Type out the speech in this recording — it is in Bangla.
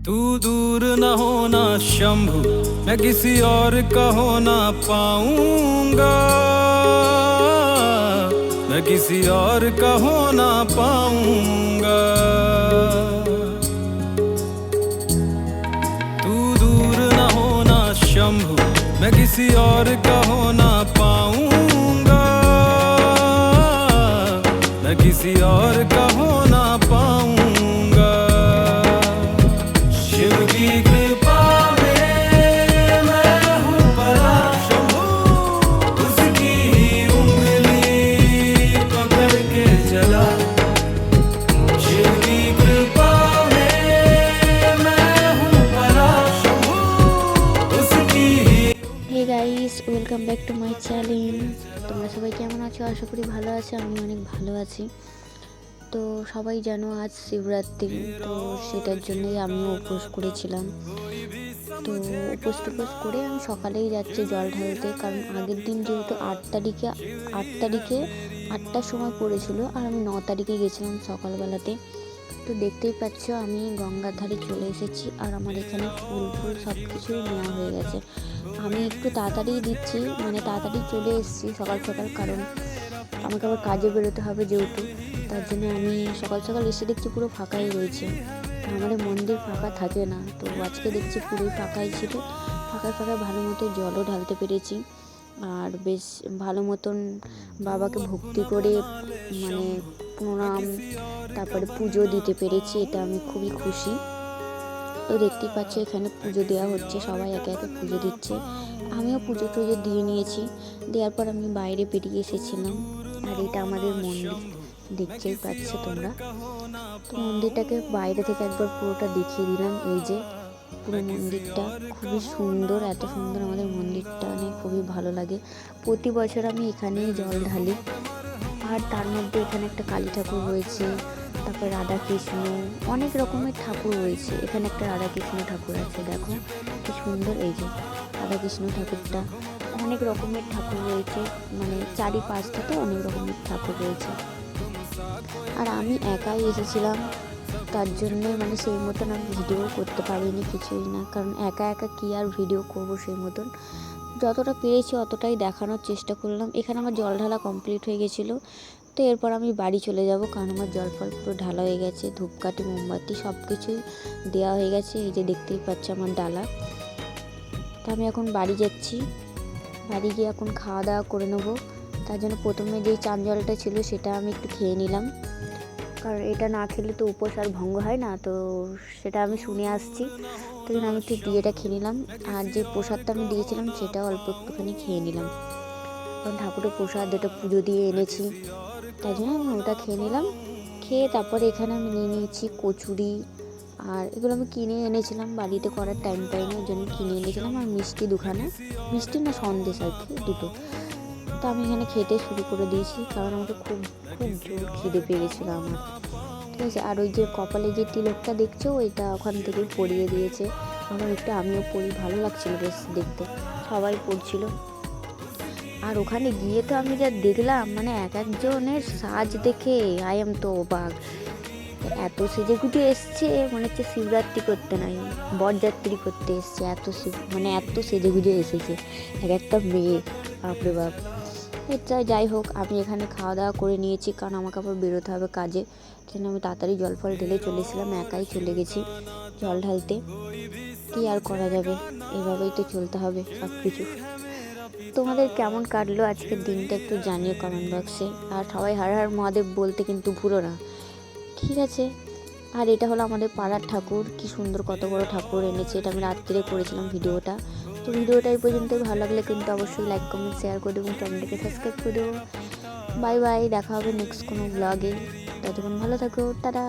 तू दूर न होना शंभु, मैं किसी और का हो ना पाऊंगा, मैं किसी और का हो ना पाऊंगा। तू दूर न होना शंभु, मैं किसी और का हो ना पाऊंगा, मैं किसी और का हो ना पाऊंगा। शिव की कृपा में मैं हूँ परा शंभू, उसकी ही उंगली पकड़ के चला। शिव की कृपा में मैं हूँ परा शंभू, उसकी ही। Hey guys, welcome back to my channel. তোমরা সবাই কেমন আছো? আশা করি ভালো আছো। আমি অনেক ভালো আছি। তো সবাই জানো আজ শিবরাত্রি, তো সেটার জন্যই আমিও উপোস করেছিলাম। তো উপোস করে আমি সকালেই যাচ্ছি জল ঢালতে, কারণ আগের দিন যেহেতু 8 তারিখে 8টার সময় পড়েছিল, আর আমি 9 তারিখে গেছিলাম সকালবেলাতে। তো দেখতেই পাচ্ছ আমি গঙ্গার ধারে চলে এসেছি, আর আমার এখানে ফুল সব কিছুই নেওয়া হয়ে গেছে। আমি একটু তাড়াতাড়ি দিচ্ছি, মানে তাড়াতাড়ি চলে এসেছি সকাল সকাল, কারণ আমাকে আবার কাজে বেরোতে হবে যেহেতু, তার জন্য আমি সকাল সকাল এসে দেখছি পুরো ফাঁকাই রয়েছে। আমাদের মন্দির ফাঁকা থাকে না, তো আজকে দেখছি পুরোই ফাঁকাই ছিল। ফাঁকায় ভালো মতো জলও ঢালতে পেরেছি, আর বেশ ভালো মতন বাবাকে ভক্তি করে মানে প্রণাম, তারপরে পুজো দিতে পেরেছি, এটা আমি খুবই খুশি। তো দেখতেই পাচ্ছ এখানে পুজো দেওয়া হচ্ছে, সবাই একে একে পুজো দিচ্ছে। আমিও পুজো টুজো দিয়ে নিয়েছি। দেওয়ার পর আমি বাইরে বেরিয়ে এসেছিলাম, আর এটা আমাদের মন্দির, দেখতেই পাচ্ছ তোমরা। তো মন্দিরটাকে বাইরে থেকে একবার পুরোটা দেখিয়ে দিলাম। এই যে পুরো মন্দিরটা খুবই সুন্দর, এত সুন্দর আমাদের মন্দিরটা, মানে খুবই ভালো লাগে। প্রতি বছর আমি এখানেই জল ঢালি। আর তার মধ্যে এখানে একটা কালী ঠাকুর রয়েছে, তারপর রাধা কৃষ্ণ, অনেক রকমের ঠাকুর রয়েছে। এখানে একটা রাধা কৃষ্ণ ঠাকুর আছে, দেখো কি সুন্দর। এই যে রাধা কৃষ্ণ ঠাকুরটা, অনেক রকমের ঠাকুর রয়েছে, মানে চারিপাশটাতে অনেক রকমের ঠাকুর রয়েছে। আর আমি একাই এসেছিলাম, তার জন্য মানে সেই মতন আমি ভিডিও করতে পারিনি, কিছুই না, কারণ একা একা কি আর ভিডিও করব। সেই মতন যতটা পেরেছি অতটাই দেখানোর চেষ্টা করলাম। এখানে আমার জল ঢালা কমপ্লিট হয়ে গেছিলো। তো এরপর আমি বাড়ি চলে যাব, কারণ আমার জল ফল পুরো ঢালা হয়ে গেছে, ধূপকাঠি মোমবাতি সব কিছুই দেওয়া হয়ে গেছে। এই যে দেখতেই পাচ্ছ আমার ডালা। তো আমি এখন বাড়ি যাচ্ছি, বাড়ি গিয়ে এখন খাওয়া দাওয়া করে নেবো। তার জন্য প্রথমে যেই চান জলটা ছিল সেটা আমি একটু খেয়ে নিলাম, কারণ এটা না খেলে তো উপোস আর ভঙ্গ হয় না, তো সেটা আমি শুনে আসছি। তো আমি একটু দিয়ে এটা খেয়ে নিলাম, আর যে প্রসাদটা আমি দিয়েছিলাম সেটা অল্প একটুখানি খেয়ে নিলাম, কারণ ঠাকুরের প্রসাদ যেটা পুজো দিয়ে এনেছি, তাই জন্য আমি ওটা খেয়ে নিলাম। খেয়ে তারপরে এখানে আমি নিয়ে নিয়েছি কচুরি, আর এগুলো আমি কিনে এনেছিলাম, বাড়িতে করার টাইম পাইনি, ওই জন্য কিনে এনেছিলাম। আর মিষ্টি দুখানা, মিষ্টি না সন্দেশ আর কি, দুটো। তো আমি এখানে খেতে শুরু করে দিয়েছি, কারণ আমাকে খুব খুব জোর খিদে পেয়ে গেছিলো আমার, ঠিক আছে। আর ওই যে কপালে যে তিলকটা দেখছো, ওইটা ওখান থেকে পরিয়ে দিয়েছে। আমার একটু আমিও পরি, ভালো লাগছিলো বেশ দেখতে, সবাই পড়ছিল। আর ওখানে গিয়ে তো আমি যা দেখলাম, মানে এক একজনের সাজ দেখে আই এম তো অবাক। এত সেজে গুজে এসছে, মনে হচ্ছে শিবরাত্রি করতে নাই, বরযাত্রী করতে এসছে, মানে এত সেজে গুজে এসেছে এক একটা মেয়ে, বাপরে বাপ। এটা যাই হোক, আমি এখানে খাওয়া দাওয়া করে নিয়েছি, কারণ আমাকে আবার বেরোতে হবে কাজে। সেখানে আমি তাড়াতাড়ি জল ফল ঢেলে চলেছিলাম, একাই চলে গেছি জল ঢালতে। কী আর করা যাবে, এভাবেই তো চলতে হবে সব কিছু। তোমাদের কেমন কাটলো আজকের দিনটা একটু জানিও কমেন্ট বক্সে, আর সবাই হর হর মহাদেব বলতে কিন্তু ভুলো না, ঠিক আছে। আর এটা হলো আমাদের পাড়ার ঠাকুর, কি সুন্দর কত বড় ঠাকুর এনেছে। এটা আমি রাত্রে করেছিলাম ভিডিওটা। তো ভিডিওটা এই পর্যন্তই, ভালো লাগলে কিন্তু অবশ্যই লাইক কমেন্ট শেয়ার করে দেবো, চ্যানেলটাকে সাবস্ক্রাইব করে দেবো। বাই বাই, দেখা হবে নেক্সট কোনো ব্লগে। ততক্ষণ ভালো থাকো, টাটা।